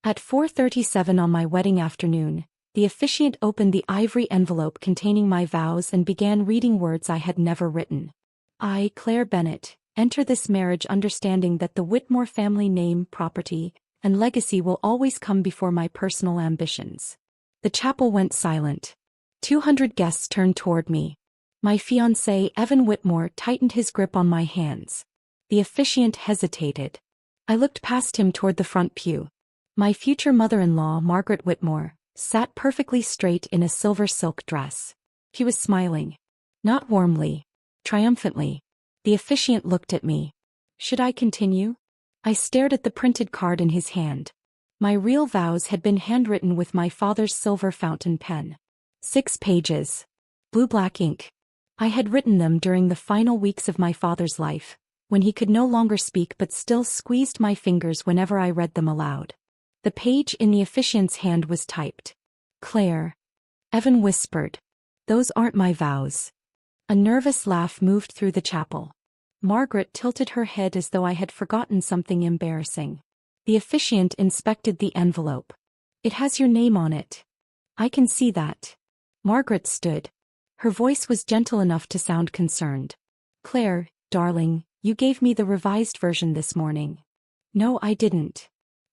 At 4:37 on my wedding afternoon, the officiant opened the ivory envelope containing my vows and began reading words I had never written. I, Claire Bennett, enter this marriage understanding that the Whitmore family name, property, and legacy will always come before my personal ambitions. The chapel went silent. 200 guests turned toward me. My fiancé, Evan Whitmore, tightened his grip on my hands. The officiant hesitated. I looked past him toward the front pew. My future mother-in-law, Margaret Whitmore, sat perfectly straight in a silver silk dress. She was smiling. Not warmly. Triumphantly. The officiant looked at me. Should I continue? I stared at the printed card in his hand. My real vows had been handwritten with my father's silver fountain pen. 6 pages. Blue-black ink. I had written them during the final weeks of my father's life, when he could no longer speak but still squeezed my fingers whenever I read them aloud. The page in the officiant's hand was typed. Claire. Evan whispered. Those aren't my vows. A nervous laugh moved through the chapel. Margaret tilted her head as though I had forgotten something embarrassing. The officiant inspected the envelope. It has your name on it. I can see that. Margaret stood. Her voice was gentle enough to sound concerned. Claire, darling, you gave me the revised version this morning. No, I didn't.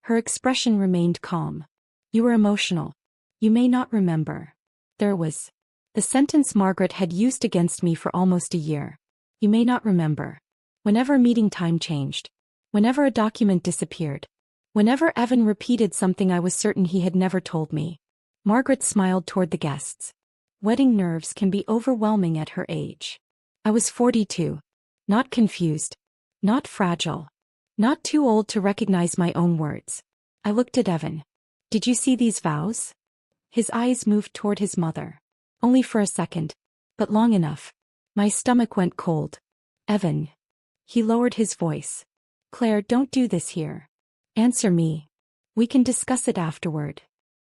Her expression remained calm. You were emotional. You may not remember. There was. The sentence Margaret had used against me for almost a year. You may not remember. Whenever meeting time changed. Whenever a document disappeared. Whenever Evan repeated something I was certain he had never told me. Margaret smiled toward the guests. Wedding nerves can be overwhelming at her age. I was 42. Not confused. Not fragile. Not too old to recognize my own words. I looked at Evan. Did you see these vows? His eyes moved toward his mother. Only for a second. But long enough. My stomach went cold. Evan. He lowered his voice. Claire, don't do this here. Answer me. We can discuss it afterward.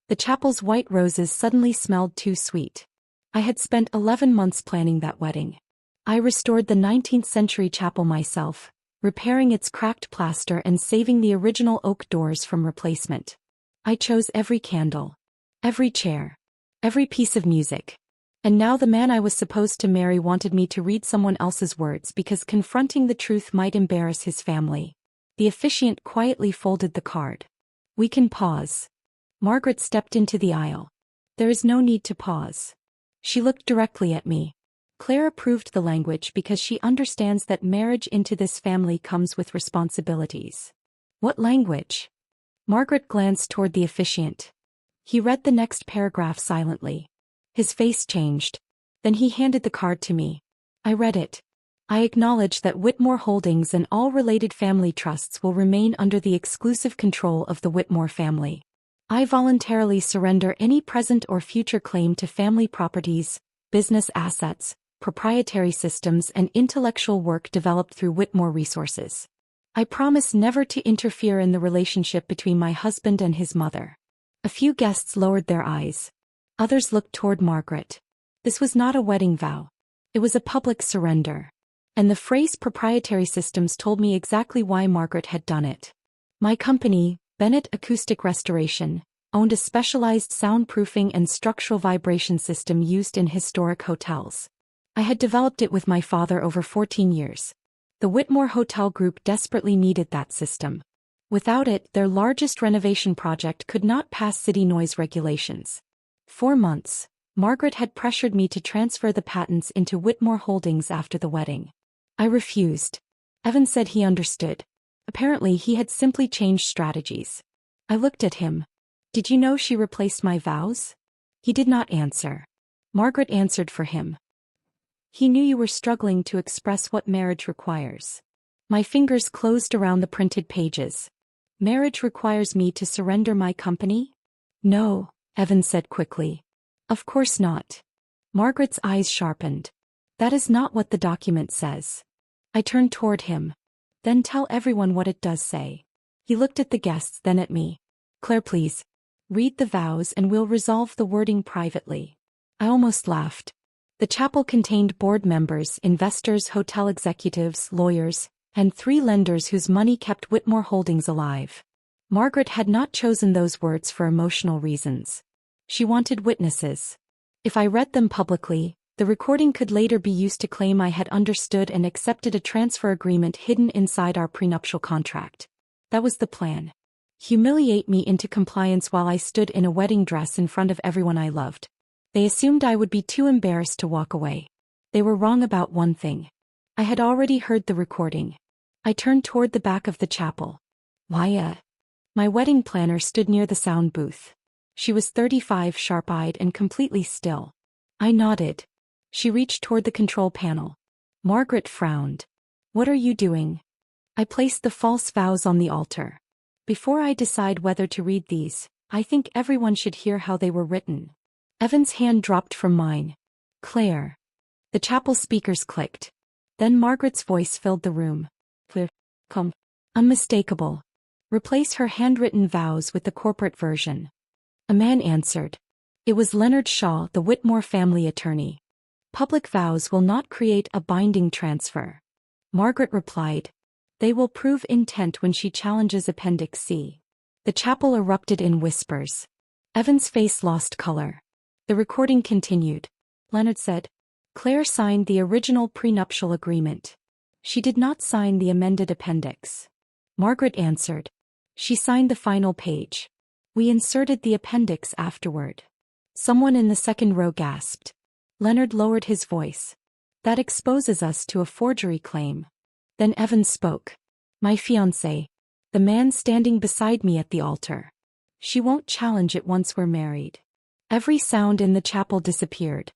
The chapel's white roses suddenly smelled too sweet. I had spent 11 months planning that wedding. I restored the 19th century chapel myself, repairing its cracked plaster and saving the original oak doors from replacement. I chose every candle, every chair, every piece of music. And now the man I was supposed to marry wanted me to read someone else's words because confronting the truth might embarrass his family. The officiant quietly folded the card. We can pause. Margaret stepped into the aisle. There is no need to pause. She looked directly at me. Claire approved the language because she understands that marriage into this family comes with responsibilities. What language? Margaret glanced toward the officiant. He read the next paragraph silently. His face changed. Then he handed the card to me. I read it. I acknowledge that Whitmore Holdings and all related family trusts will remain under the exclusive control of the Whitmore family. I voluntarily surrender any present or future claim to family properties, business assets, proprietary systems and intellectual work developed through Whitmore Resources. I promise never to interfere in the relationship between my husband and his mother. A few guests lowered their eyes. Others looked toward Margaret. This was not a wedding vow. It was a public surrender. And the phrase proprietary systems told me exactly why Margaret had done it. My company, Bennett Acoustic Restoration, owned a specialized soundproofing and structural vibration system used in historic hotels. I had developed it with my father over 14 years. The Whitmore Hotel Group desperately needed that system. Without it, their largest renovation project could not pass city noise regulations. 4 months, Margaret had pressured me to transfer the patents into Whitmore Holdings after the wedding. I refused. Evan said he understood. Apparently he had simply changed strategies. I looked at him. Did you know she replaced my vows? He did not answer. Margaret answered for him. He knew you were struggling to express what marriage requires. My fingers closed around the printed pages. Marriage requires me to surrender my company? No, Evan said quickly. Of course not. Margaret's eyes sharpened. That is not what the document says. I turned toward him. Then tell everyone what it does say. He looked at the guests, then at me. Claire, please. Read the vows and we'll resolve the wording privately. I almost laughed. The chapel contained board members, investors, hotel executives, lawyers, and 3 lenders whose money kept Whitmore Holdings alive. Margaret had not chosen those words for emotional reasons. She wanted witnesses. If I read them publicly, the recording could later be used to claim I had understood and accepted a transfer agreement hidden inside our prenuptial contract. That was the plan. Humiliate me into compliance while I stood in a wedding dress in front of everyone I loved. They assumed I would be too embarrassed to walk away. They were wrong about one thing. I had already heard the recording. I turned toward the back of the chapel. Maya. My wedding planner stood near the sound booth. She was 35, sharp-eyed and completely still. I nodded. She reached toward the control panel. Margaret frowned. What are you doing? I placed the false vows on the altar. Before I decide whether to read these, I think everyone should hear how they were written. Evan's hand dropped from mine. Claire. The chapel speakers clicked. Then Margaret's voice filled the room. Claire. Come. Unmistakable. Replace her handwritten vows with the corporate version. A man answered. It was Leonard Shaw, the Whitmore family attorney. Public vows will not create a binding transfer. Margaret replied. They will prove intent when she challenges Appendix C. The chapel erupted in whispers. Evan's face lost color. The recording continued. Leonard said. Claire signed the original prenuptial agreement. She did not sign the amended appendix. Margaret answered. She signed the final page. We inserted the appendix afterward. Someone in the second row gasped. Leonard lowered his voice. That exposes us to a forgery claim. Then Evan spoke. My fiancé. The man standing beside me at the altar. She won't challenge it once we're married. Every sound in the chapel disappeared.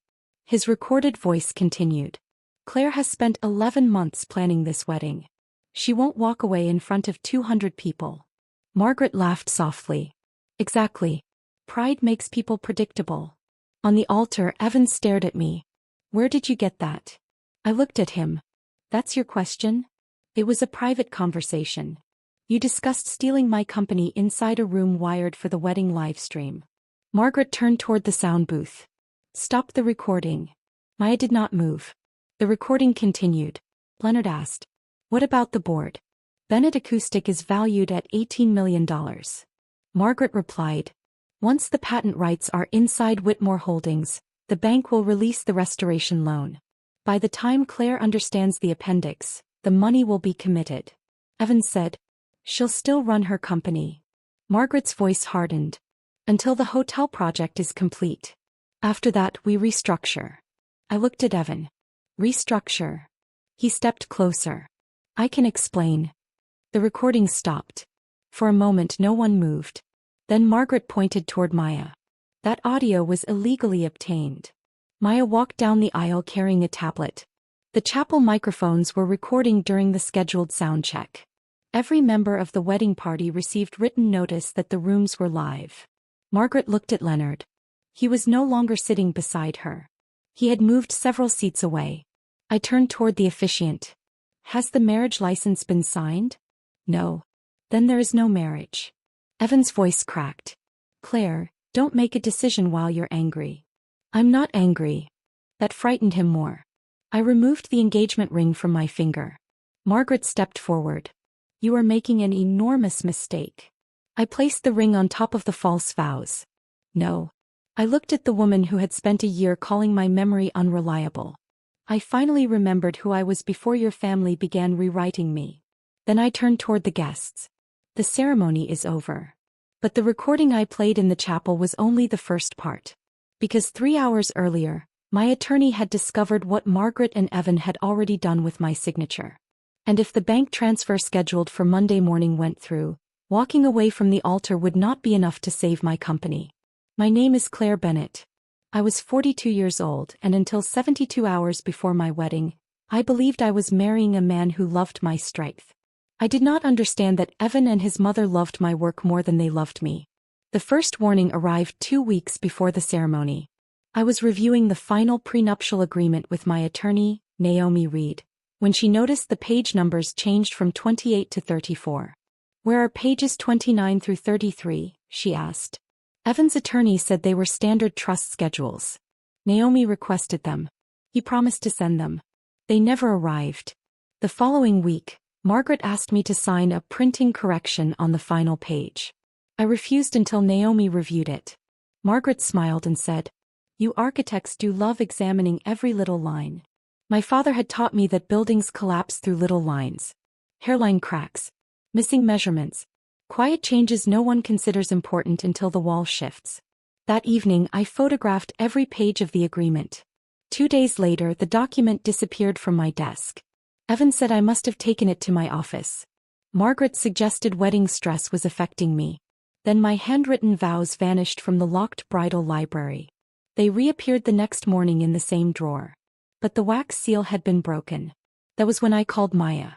His recorded voice continued. Claire has spent 11 months planning this wedding. She won't walk away in front of 200 people. Margaret laughed softly. Exactly. Pride makes people predictable. On the altar, Evan stared at me. Where did you get that? I looked at him. That's your question? It was a private conversation. You discussed stealing my company inside a room wired for the wedding livestream. Margaret turned toward the sound booth. Stop the recording. Maya did not move. The recording continued. Leonard asked. What about the board? Bennett Acoustic is valued at $18 million. Margaret replied. Once the patent rights are inside Whitmore Holdings, the bank will release the restoration loan. By the time Claire understands the appendix, the money will be committed. Evan said. She'll still run her company. Margaret's voice hardened. Until the hotel project is complete. After that, we restructure. I looked at Evan. Restructure. He stepped closer. I can explain. The recording stopped. For a moment no one moved. Then Margaret pointed toward Maya. That audio was illegally obtained. Maya walked down the aisle carrying a tablet. The chapel microphones were recording during the scheduled soundcheck. Every member of the wedding party received written notice that the rooms were live. Margaret looked at Leonard. He was no longer sitting beside her. He had moved several seats away. I turned toward the officiant. Has the marriage license been signed? No. Then there is no marriage. Evan's voice cracked. Claire, don't make a decision while you're angry. I'm not angry. That frightened him more. I removed the engagement ring from my finger. Margaret stepped forward. You are making an enormous mistake. I placed the ring on top of the false vows. No. I looked at the woman who had spent a year calling my memory unreliable. I finally remembered who I was before your family began rewriting me. Then I turned toward the guests. The ceremony is over. But the recording I played in the chapel was only the first part. Because 3 hours earlier, my attorney had discovered what Margaret and Evan had already done with my signature. And if the bank transfer scheduled for Monday morning went through, walking away from the altar would not be enough to save my company. My name is Claire Bennett. I was 42 years old, and until 72 hours before my wedding, I believed I was marrying a man who loved my strength. I did not understand that Evan and his mother loved my work more than they loved me. The first warning arrived 2 weeks before the ceremony. I was reviewing the final prenuptial agreement with my attorney, Naomi Reed, when she noticed the page numbers changed from 28 to 34. Where are pages 29 through 33? She asked. Evan's attorney said they were standard trust schedules. Naomi requested them. He promised to send them. They never arrived. The following week, Margaret asked me to sign a printing correction on the final page. I refused until Naomi reviewed it. Margaret smiled and said, "You architects do love examining every little line." My father had taught me that buildings collapse through little lines. Hairline cracks. Missing measurements. Quiet changes no one considers important until the wall shifts. That evening I photographed every page of the agreement. 2 days later the document disappeared from my desk. Evan said I must have taken it to my office. Margaret suggested wedding stress was affecting me. Then my handwritten vows vanished from the locked bridal library. They reappeared the next morning in the same drawer. But the wax seal had been broken. That was when I called Maya.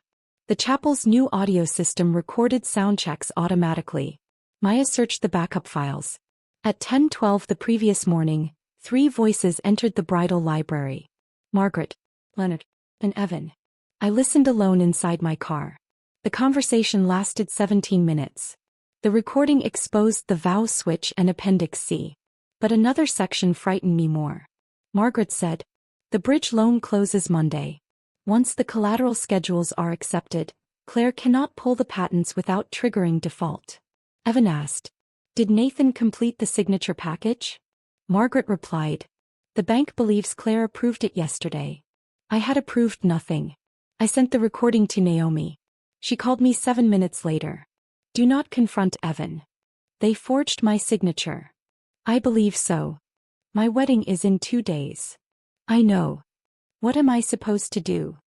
The chapel's new audio system recorded sound checks automatically. Maya searched the backup files. At 10:12 the previous morning, 3 voices entered the bridal library. Margaret, Leonard, and Evan. I listened alone inside my car. The conversation lasted 17 minutes. The recording exposed the vow switch and appendix C. But another section frightened me more. Margaret said, "The bridge loan closes Monday. Once the collateral schedules are accepted, Claire cannot pull the patents without triggering default." Evan asked, "Did Nathan complete the signature package?" Margaret replied, "The bank believes Claire approved it yesterday. I had approved nothing. I sent the recording to Naomi. She called me 7 minutes later. Do not confront Evan. They forged my signature." "I believe so. My wedding is in 2 days." "I know. What am I supposed to do?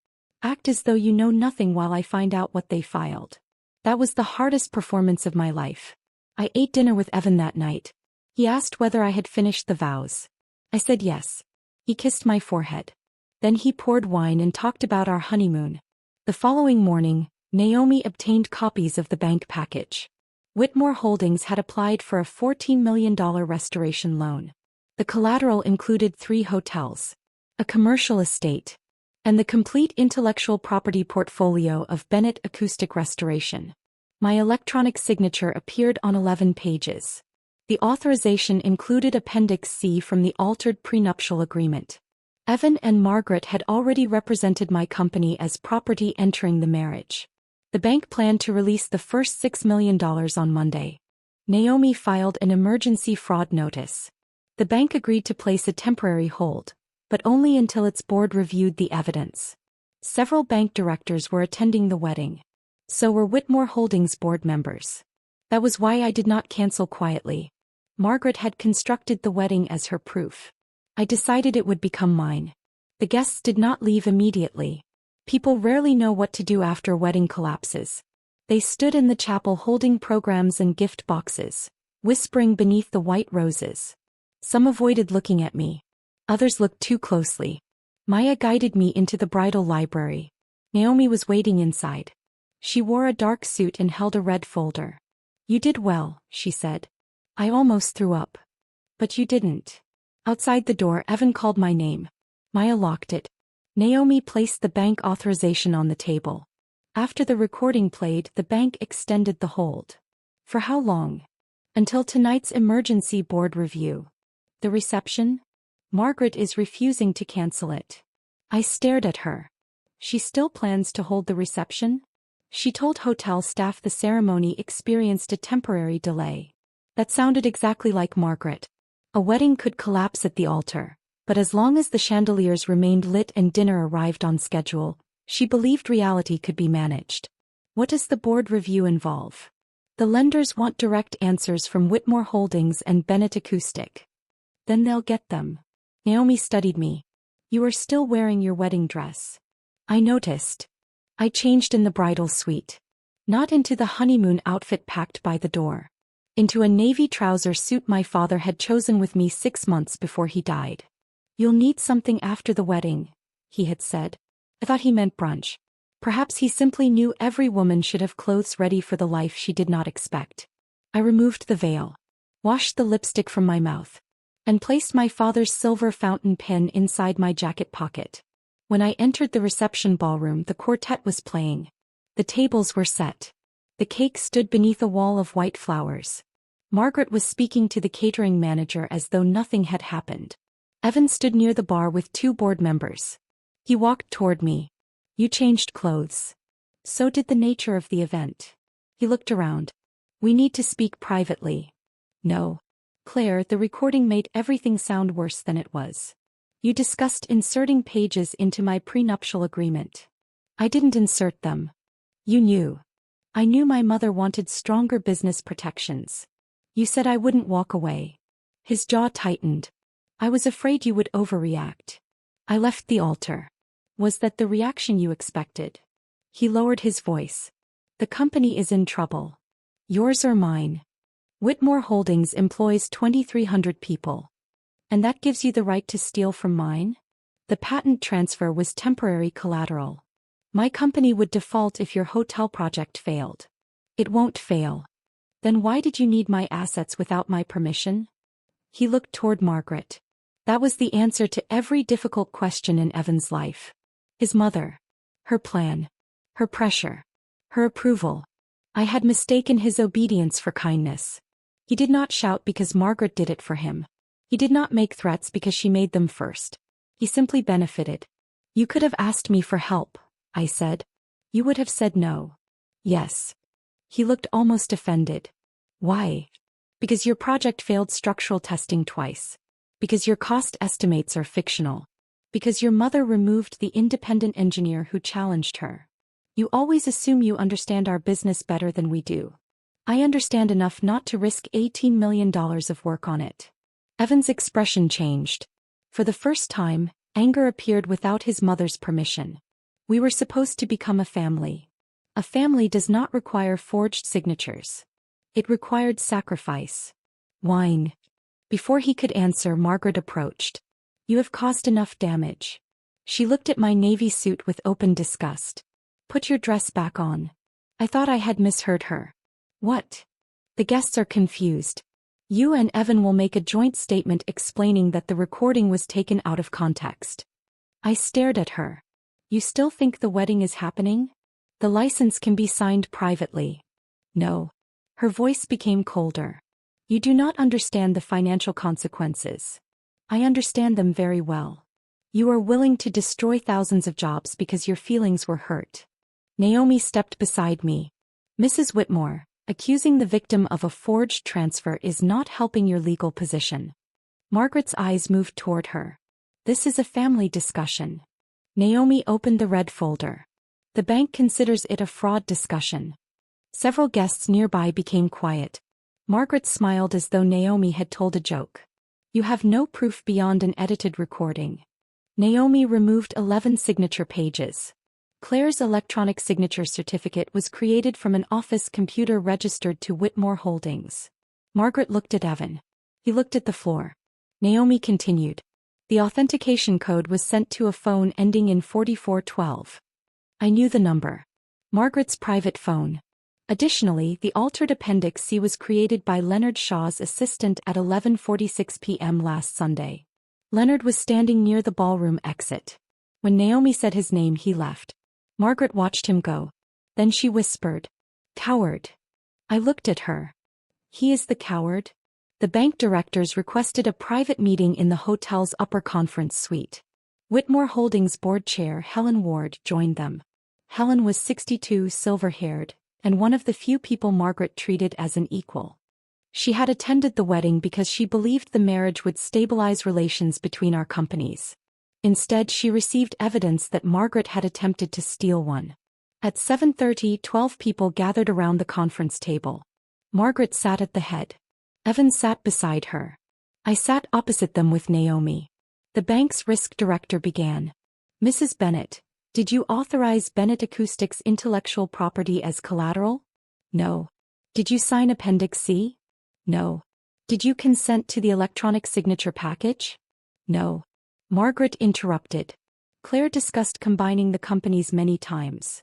Act as though you know nothing while I find out what they filed." That was the hardest performance of my life. I ate dinner with Evan that night. He asked whether I had finished the vows. I said yes. He kissed my forehead. Then he poured wine and talked about our honeymoon. The following morning, Naomi obtained copies of the bank package. Whitmore Holdings had applied for a $14 million restoration loan. The collateral included 3 hotels, a commercial estate, and the complete intellectual property portfolio of Bennett Acoustic Restoration. My electronic signature appeared on 11 pages. The authorization included Appendix C from the altered prenuptial agreement. Evan and Margaret had already represented my company as property entering the marriage. The bank planned to release the first $6 million on Monday. Naomi filed an emergency fraud notice. The bank agreed to place a temporary hold, but only until its board reviewed the evidence. Several bank directors were attending the wedding. So were Whitmore Holdings board members. That was why I did not cancel quietly. Margaret had constructed the wedding as her proof. I decided it would become mine. The guests did not leave immediately. People rarely know what to do after a wedding collapses. They stood in the chapel holding programs and gift boxes, whispering beneath the white roses. Some avoided looking at me. Others looked too closely. Maya guided me into the bridal library. Naomi was waiting inside. She wore a dark suit and held a red folder. "You did well," she said. "I almost threw up." "But you didn't." Outside the door, Evan called my name. Maya locked it. Naomi placed the bank authorization on the table. After the recording played, the bank extended the hold. For how long? Until tonight's emergency board review. The reception? Margaret is refusing to cancel it. I stared at her. She still plans to hold the reception? She told hotel staff the ceremony experienced a temporary delay. That sounded exactly like Margaret. A wedding could collapse at the altar, but as long as the chandeliers remained lit and dinner arrived on schedule, she believed reality could be managed. What does the board review involve? The lenders want direct answers from Whitmore Holdings and Bennett Acoustic. Then they'll get them. Naomi studied me. "You are still wearing your wedding dress." I noticed. I changed in the bridal suite. Not into the honeymoon outfit packed by the door. Into a navy trouser suit my father had chosen with me 6 months before he died. "You'll need something after the wedding," he had said. I thought he meant brunch. Perhaps he simply knew every woman should have clothes ready for the life she did not expect. I removed the veil, washed the lipstick from my mouth, and placed my father's silver fountain pen inside my jacket pocket. When I entered the reception ballroom, the quartet was playing. The tables were set. The cake stood beneath a wall of white flowers. Margaret was speaking to the catering manager as though nothing had happened. Evan stood near the bar with 2 board members. He walked toward me. "You changed clothes." So did the nature of the event. He looked around. We need to speak privately. No. Claire, the recording made everything sound worse than it was. You discussed inserting pages into my prenuptial agreement. I didn't insert them. You knew. I knew my mother wanted stronger business protections. You said I wouldn't walk away. His jaw tightened. I was afraid you would overreact. I left the altar. Was that the reaction you expected? He lowered his voice. The company is in trouble. Yours or mine? Whitmore Holdings employs 2,300 people. And that gives you the right to steal from mine? The patent transfer was temporary collateral. My company would default if your hotel project failed. It won't fail. Then why did you need my assets without my permission? He looked toward Margaret. That was the answer to every difficult question in Evan's life. His mother. Her plan. Her pressure. Her approval. I had mistaken his obedience for kindness. He did not shout because Margaret did it for him. He did not make threats because she made them first. He simply benefited. You could have asked me for help, I said. You would have said no. Yes. He looked almost offended. Why? Because your project failed structural testing twice. Because your cost estimates are fictional. Because your mother removed the independent engineer who challenged her. You always assume you understand our business better than we do. I understand enough not to risk $18 million of work on it. Evan's expression changed. For the first time, anger appeared without his mother's permission. We were supposed to become a family. A family does not require forged signatures. It required sacrifice. Wine. Before he could answer, Margaret approached. You have caused enough damage. She looked at my navy suit with open disgust. Put your dress back on. I thought I had misheard her. What? The guests are confused. You and Evan will make a joint statement explaining that the recording was taken out of context. I stared at her. You still think the wedding is happening? The license can be signed privately. No. Her voice became colder. You do not understand the financial consequences. I understand them very well. You are willing to destroy thousands of jobs because your feelings were hurt. Naomi stepped beside me. Mrs. Whitmore, accusing the victim of a forged transfer is not helping your legal position. Margaret's eyes moved toward her. This is a family discussion. Naomi opened the red folder. The bank considers it a fraud discussion. Several guests nearby became quiet. Margaret smiled as though Naomi had told a joke. You have no proof beyond an edited recording. Naomi removed 11 signature pages. Claire's electronic signature certificate was created from an office computer registered to Whitmore Holdings. Margaret looked at Evan. He looked at the floor. Naomi continued. The authentication code was sent to a phone ending in 4412. I knew the number. Margaret's private phone. Additionally, the altered Appendix C was created by Leonard Shaw's assistant at 11:46 p.m. last Sunday. Leonard was standing near the ballroom exit. When Naomi said his name, he left. Margaret watched him go. Then she whispered, "Coward." I looked at her. He is the coward? The bank directors requested a private meeting in the hotel's upper conference suite. Whitmore Holdings board chair Helen Ward joined them. Helen was 62, silver-haired, and one of the few people Margaret treated as an equal. She had attended the wedding because she believed the marriage would stabilize relations between our companies. Instead, she received evidence that Margaret had attempted to steal one. At 7:30, 12 people gathered around the conference table. Margaret sat at the head. Evan sat beside her. I sat opposite them with Naomi. The bank's risk director began. Mrs. Bennett, did you authorize Bennett Acoustics' intellectual property as collateral? No. Did you sign Appendix C? No. Did you consent to the electronic signature package? No. Margaret interrupted. Claire discussed combining the companies many times.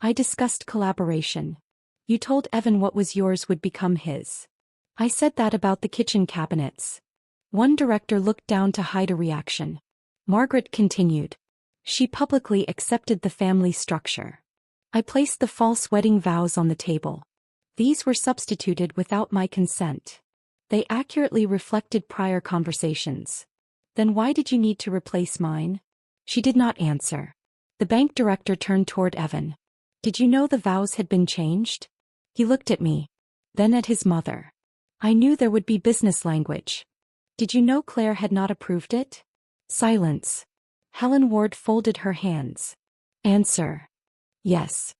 I discussed collaboration. You told Evan what was yours would become his. I said that about the kitchen cabinets. One director looked down to hide a reaction. Margaret continued. She publicly accepted the family structure. I placed the false wedding vows on the table. These were substituted without my consent. They accurately reflected prior conversations. Then why did you need to replace mine? She did not answer. The bank director turned toward Evan. Did you know the vows had been changed? He looked at me. Then at his mother. I knew there would be business language. Did you know Claire had not approved it? Silence. Helen Ward folded her hands. Answer. Yes.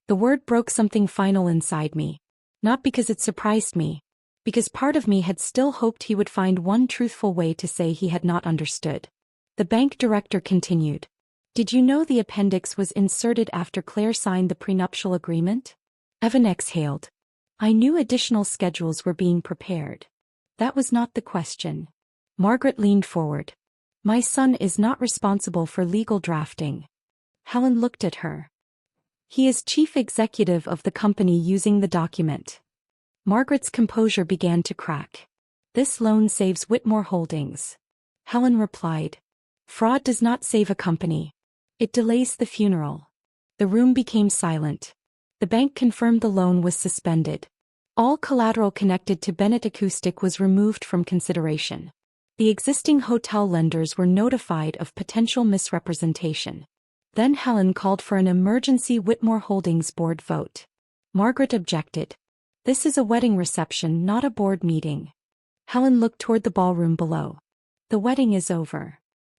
The word broke something final inside me. Not because it surprised me. Because part of me had still hoped he would find one truthful way to say he had not understood. The bank director continued. Did you know the appendix was inserted after Claire signed the prenuptial agreement? Evan exhaled. I knew additional schedules were being prepared. That was not the question. Margaret leaned forward. My son is not responsible for legal drafting. Helen looked at her. He is chief executive of the company using the document. Margaret's composure began to crack. This loan saves Whitmore Holdings. Helen replied. Fraud does not save a company. It delays the funeral. The room became silent. The bank confirmed the loan was suspended. All collateral connected to Bennett Acoustic was removed from consideration. The existing hotel lenders were notified of potential misrepresentation. Then Helen called for an emergency Whitmore Holdings board vote. Margaret objected. This is a wedding reception, not a board meeting. Helen looked toward the ballroom below. The wedding is over.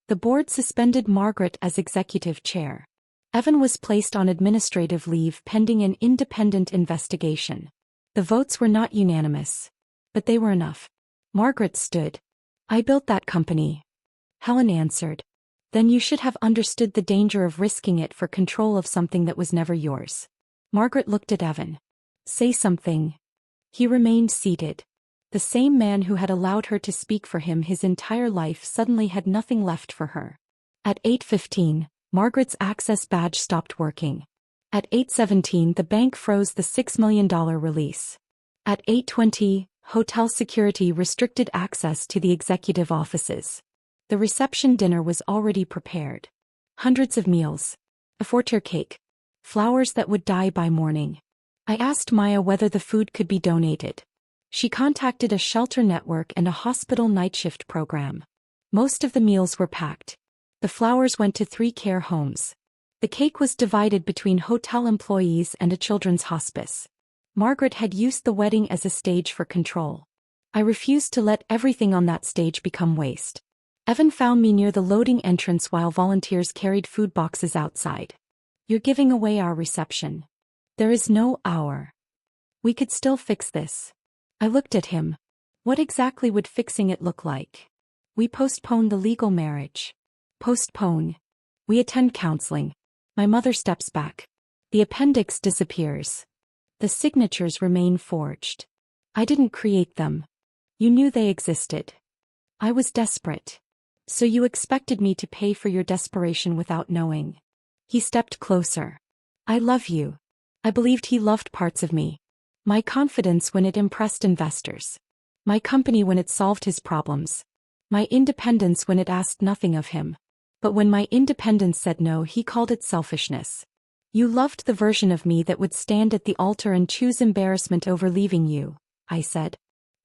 The board suspended Margaret as executive chair. Evan was placed on administrative leave pending an independent investigation. The votes were not unanimous. But they were enough. Margaret stood. I built that company. Helen answered. Then you should have understood the danger of risking it for control of something that was never yours. Margaret looked at Evan. Say something. He remained seated. The same man who had allowed her to speak for him his entire life suddenly had nothing left for her. At 8:15, Margaret's access badge stopped working. At 8:17, the bank froze the $6 million release. At 8:20, hotel security restricted access to the executive offices. The reception dinner was already prepared. Hundreds of meals. A 4-tier cake. Flowers that would die by morning. I asked Maya whether the food could be donated. She contacted a shelter network and a hospital night shift program. Most of the meals were packed. The flowers went to 3 care homes. The cake was divided between hotel employees and a children's hospice. Margaret had used the wedding as a stage for control. I refused to let everything on that stage become waste. Evan found me near the loading entrance while volunteers carried food boxes outside. You're giving away our reception. There is no hour. We could still fix this. I looked at him. What exactly would fixing it look like? We postpone the legal marriage. Postpone. We attend counseling. My mother steps back. The appendix disappears. The signatures remain forged. I didn't create them. You knew they existed. I was desperate. So you expected me to pay for your desperation without knowing. He stepped closer. I love you. I believed he loved parts of me. My confidence when it impressed investors. My company when it solved his problems. My independence when it asked nothing of him. But when my independence said no, he called it selfishness. You loved the version of me that would stand at the altar and choose embarrassment over leaving you, I said.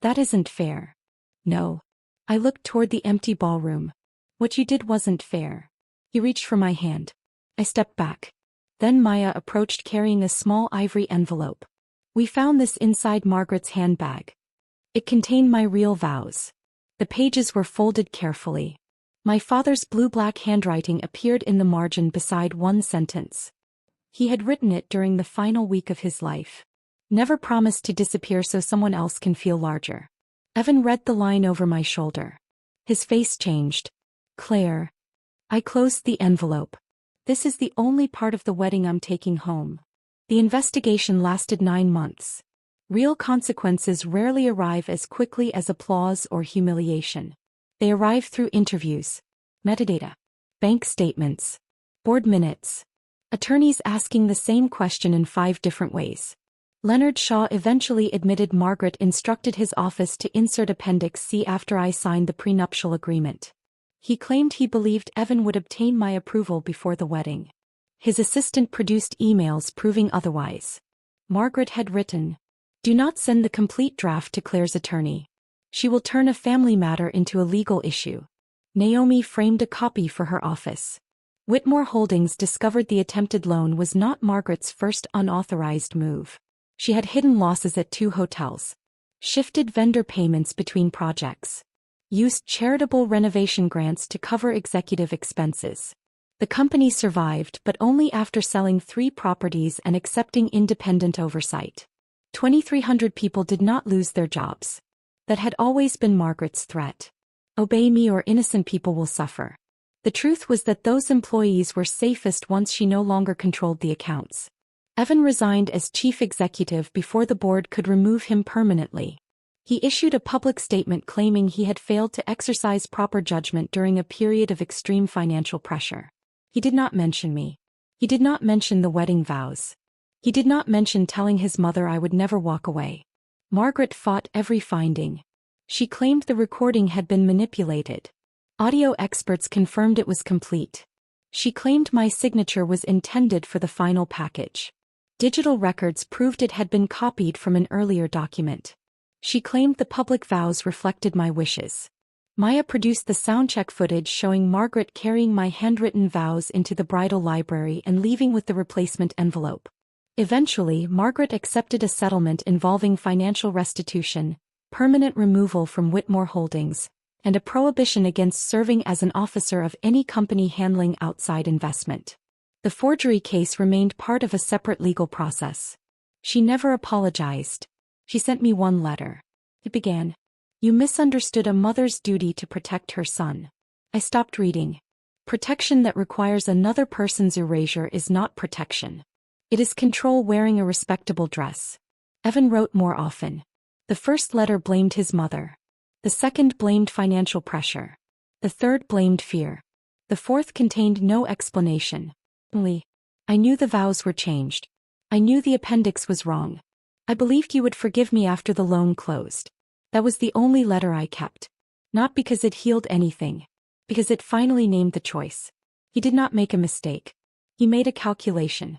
That isn't fair. No. I looked toward the empty ballroom. What you did wasn't fair. He reached for my hand. I stepped back. Then Maya approached carrying a small ivory envelope. We found this inside Margaret's handbag. It contained my real vows. The pages were folded carefully. My father's blue-black handwriting appeared in the margin beside one sentence. He had written it during the final week of his life. Never promise to disappear so someone else can feel larger. Evan read the line over my shoulder. His face changed. Claire. I closed the envelope. This is the only part of the wedding I'm taking home. The investigation lasted 9 months. Real consequences rarely arrive as quickly as applause or humiliation. They arrive through interviews, metadata, bank statements, board minutes, attorneys asking the same question in 5 different ways. Leonard Shaw eventually admitted Margaret instructed his office to insert Appendix C after I signed the prenuptial agreement. He claimed he believed Evan would obtain my approval before the wedding. His assistant produced emails proving otherwise. Margaret had written, "Do not send the complete draft to Claire's attorney. She will turn a family matter into a legal issue." Naomi framed a copy for her office. Whitmore Holdings discovered the attempted loan was not Margaret's first unauthorized move. She had hidden losses at 2 hotels, shifted vendor payments between projects, used charitable renovation grants to cover executive expenses. The company survived, but only after selling 3 properties and accepting independent oversight. 2,300 people did not lose their jobs. That had always been Margaret's threat. Obey me or innocent people will suffer. The truth was that those employees were safest once she no longer controlled the accounts. Evan resigned as chief executive before the board could remove him permanently. He issued a public statement claiming he had failed to exercise proper judgment during a period of extreme financial pressure. He did not mention me. He did not mention the wedding vows. He did not mention telling his mother I would never walk away. Margaret fought every finding. She claimed the recording had been manipulated. Audio experts confirmed it was complete. She claimed my signature was intended for the final package. Digital records proved it had been copied from an earlier document. She claimed the public vows reflected my wishes. Maya produced the soundcheck footage showing Margaret carrying my handwritten vows into the bridal library and leaving with the replacement envelope. Eventually, Margaret accepted a settlement involving financial restitution, permanent removal from Whitmore Holdings, and a prohibition against serving as an officer of any company handling outside investment. The forgery case remained part of a separate legal process. She never apologized. She sent me one letter. It began, "You misunderstood a mother's duty to protect her son." I stopped reading. Protection that requires another person's erasure is not protection. It is control wearing a respectable dress. Evan wrote more often. The first letter blamed his mother. The second blamed financial pressure. The third blamed fear. The fourth contained no explanation. Only, I knew the vows were changed. I knew the appendix was wrong. I believed you would forgive me after the loan closed. That was the only letter I kept. Not because it healed anything. Because it finally named the choice. He did not make a mistake. He made a calculation.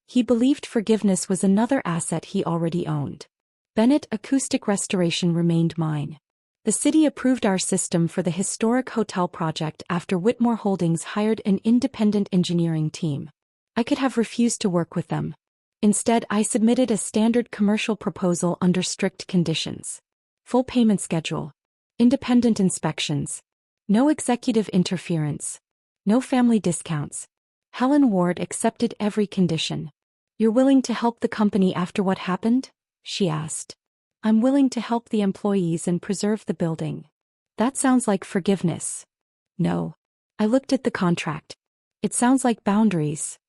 He believed forgiveness was another asset he already owned. Bennett Acoustic Restoration remained mine. The city approved our system for the historic hotel project after Whitmore Holdings hired an independent engineering team. I could have refused to work with them. Instead, I submitted a standard commercial proposal under strict conditions. Full payment schedule. Independent inspections. No executive interference. No family discounts. Helen Ward accepted every condition. "You're willing to help the company after what happened?" she asked. "I'm willing to help the employees and preserve the building." That sounds like forgiveness. No. I looked at the contract. It sounds like boundaries.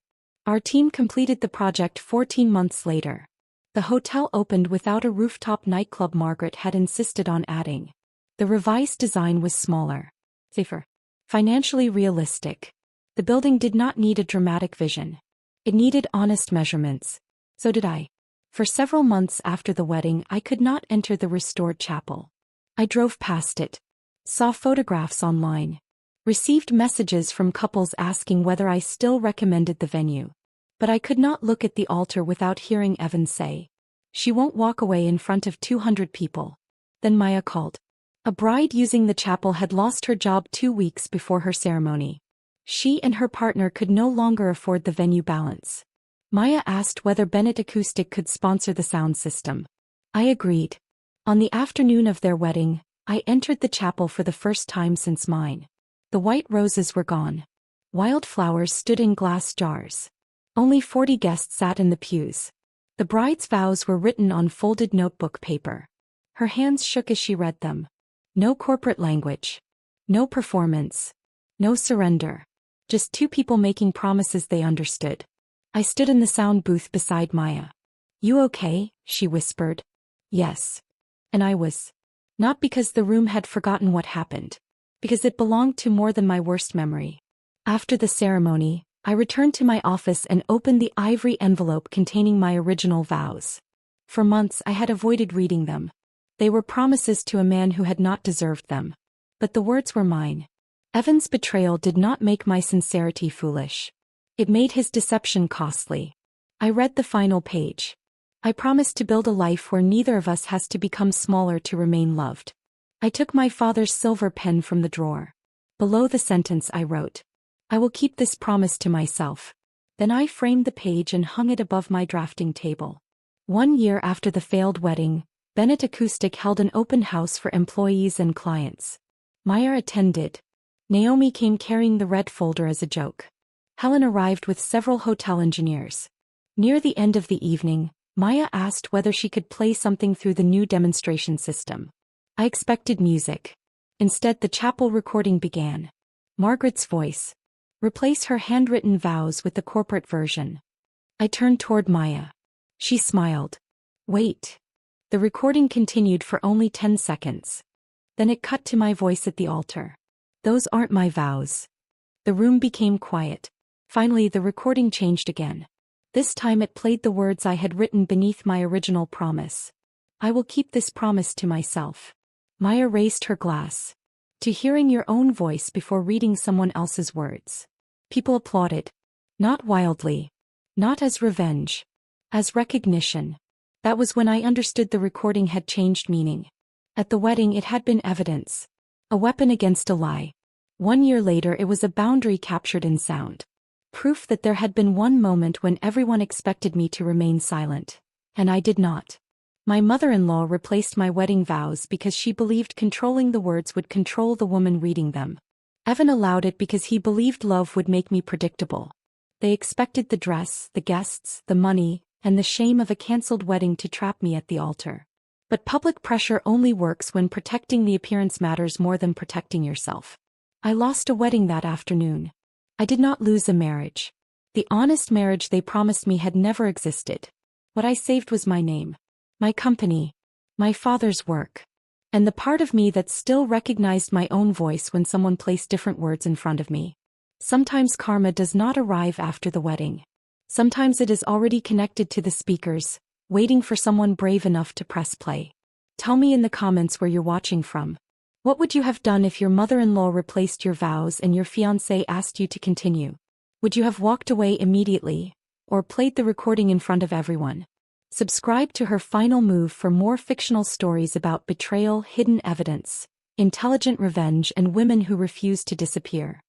Our team completed the project 14 months later. The hotel opened without a rooftop nightclub Margaret had insisted on adding. The revised design was smaller, safer, financially realistic. The building did not need a dramatic vision. It needed honest measurements. So did I. For several months after the wedding, I could not enter the restored chapel. I drove past it, saw photographs online, received messages from couples asking whether I still recommended the venue. But I could not look at the altar without hearing Evan say, "She won't walk away in front of 200 people. Then Maya called. A bride using the chapel had lost her job 2 weeks before her ceremony. She and her partner could no longer afford the venue balance. Maya asked whether Bennett Acoustic could sponsor the sound system. I agreed. On the afternoon of their wedding, I entered the chapel for the first time since mine. The white roses were gone. Wildflowers stood in glass jars. Only 40 guests sat in the pews. The bride's vows were written on folded notebook paper. Her hands shook as she read them. No corporate language. No performance. No surrender. Just 2 people making promises they understood. I stood in the sound booth beside Maya. "You okay?" she whispered. "Yes." And I was. Not because the room had forgotten what happened. Because it belonged to more than my worst memory. After the ceremony, I returned to my office and opened the ivory envelope containing my original vows. For months I had avoided reading them. They were promises to a man who had not deserved them. But the words were mine. Evan's betrayal did not make my sincerity foolish. It made his deception costly. I read the final page. I promised to build a life where neither of us has to become smaller to remain loved. I took my father's silver pen from the drawer. Below the sentence I wrote, I will keep this promise to myself. Then I framed the page and hung it above my drafting table. 1 year after the failed wedding, Bennett Acoustic held an open house for employees and clients. Maya attended. Naomi came carrying the red folder as a joke. Helen arrived with several hotel engineers. Near the end of the evening, Maya asked whether she could play something through the new demonstration system. I expected music. Instead, the chapel recording began. Margaret's voice. Replace her handwritten vows with the corporate version. I turned toward Maya. She smiled. Wait. The recording continued for only 10 seconds. Then it cut to my voice at the altar. Those aren't my vows. The room became quiet. Finally, the recording changed again. This time it played the words I had written beneath my original promise. I will keep this promise to myself. Maya raised her glass. To hearing your own voice before reading someone else's words. People applauded. Not wildly. Not as revenge. As recognition. That was when I understood the recording had changed meaning. At the wedding it had been evidence. A weapon against a lie. 1 year later it was a boundary captured in sound. Proof that there had been one moment when everyone expected me to remain silent. And I did not. My mother-in-law replaced my wedding vows because she believed controlling the words would control the woman reading them. Evan allowed it because he believed love would make me predictable. They expected the dress, the guests, the money, and the shame of a cancelled wedding to trap me at the altar. But public pressure only works when protecting the appearance matters more than protecting yourself. I lost a wedding that afternoon. I did not lose a marriage. The honest marriage they promised me had never existed. What I saved was my name, my company, my father's work, and the part of me that still recognized my own voice when someone placed different words in front of me. Sometimes karma does not arrive after the wedding. Sometimes it is already connected to the speakers, waiting for someone brave enough to press play. Tell me in the comments where you're watching from. What would you have done if your mother-in-law replaced your vows and your fiancé asked you to continue? Would you have walked away immediately, or played the recording in front of everyone? Subscribe to her final move for more fictional stories about betrayal, hidden evidence, intelligent revenge, and women who refuse to disappear.